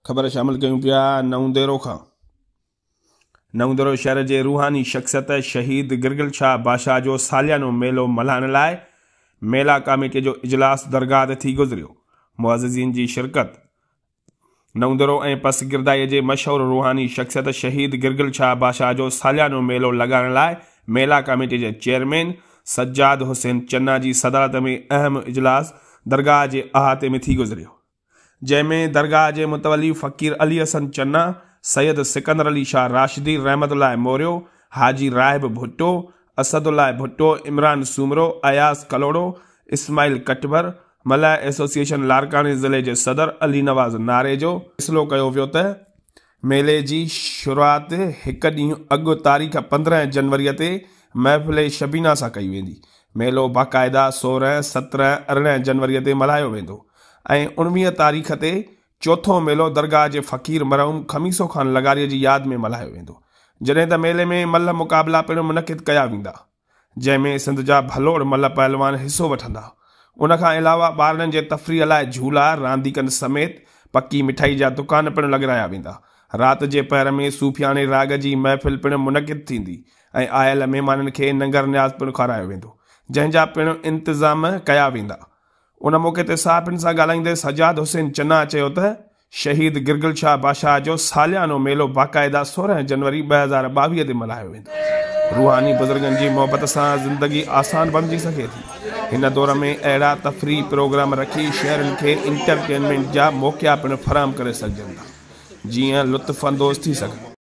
ख़बर शामिल कयूं पिया नवंदेरो खां। नवंदेरो शहर जे रूहानी शख्सियत शहीद गिरगिल शाह बादशाह जो सालियानो मेलो मल्हाइण लाइ मेला कमेटी जो इजलास दरगाह ते थी गुज़रियो। मुअज़्ज़िज़ीन जी शिरकत। नवंदेरो ऐं पसगिरदाईअ जे मशहूर रूहानी शख्सियत शहीद गिरगिल शाह बादशाह जो सालियानो मेलो लॻाइण लाइ मेला कमेटी जे चेयरमैन सज्जाद हुसैन चन्ना जी सदारत में अहम इजलास दरगाह जे अहाते में थी गुज़रियो, जंहिंमें दरगाह जे मुतवली फ़कीर अली हसन चन्ना, सैयद सिकंदर अली शाह राशिदी रहमतुल्लाह मोरियो, हाजी राहिब भुट्टो, असदुल्लाह भुट्टो, इमरान सूमरो, अयास कलोड़ो, इस्माइल कटबर, मलय एसोसिएशन लारकानी ज़िले जे सदर अली नवाज़ नारे जो फ़ैसिलो कयो वियो त मेले जी शुरूआत हिकु ॾींहुं अॻु तारीख़ 15 जनवरी ते महफ़िल शबीना सां कई वेंदी। मेलो बाक़ाइदा 16, 17, 18 जनवरी ते मल्हायो वेंदो ऐं 19 तारीख़ ते चौथो मेलो दरगाह जे फ़कीर मरहूम खमीसो ख़ान लगारीअ जी यादि में मल्हायो वेंदो, जॾहिं त मेले में मल्ल मुक़ाबला पिणु मुनक़िद कया वेंदा, जंहिंमें सिंध जा भलोड़ मल्ल पहलवान हिसो वठंदा। उनखां अलावा ॿारनि जे तफ़रीह लाइ झूला, रांदीकनि समेत पकी मिठाई जा दुकान पिणु लॻाया वेंदा। राति जे पहर में सूफ़ियाने राग जी महफ़िल पिणु मुनक़िद थींदी ऐं आयल महिमाननि खे नंगर न्याज़ पिणु खारायो वेंदो, जंहिंजा पिणु इंतज़ाम कया वेंदा। उन मौक़े ते सहाफ़ियुनि सां ॻाल्हाईंदे सज्जाद हुसैन चन्ना चयो त शहीद गिरगिल शाह बादशाह जो सालियानो मेलो बाक़ाइदा 16 जनवरी 2022 ते मल्हायो वेंदो। रूहानी बुज़ुर्गनि जी मोहबत सां ज़िंदगी आसान बणिजी सघे थी। हिन दौर में अहिड़ा तफ़रीह प्रोग्राम रखी शहरनि खे इंटरटेनमेंट जा मौक़िया पिणु फराहम करे सघजनि था, जीअं लुत्फ़ अंदोज़ थी सघनि।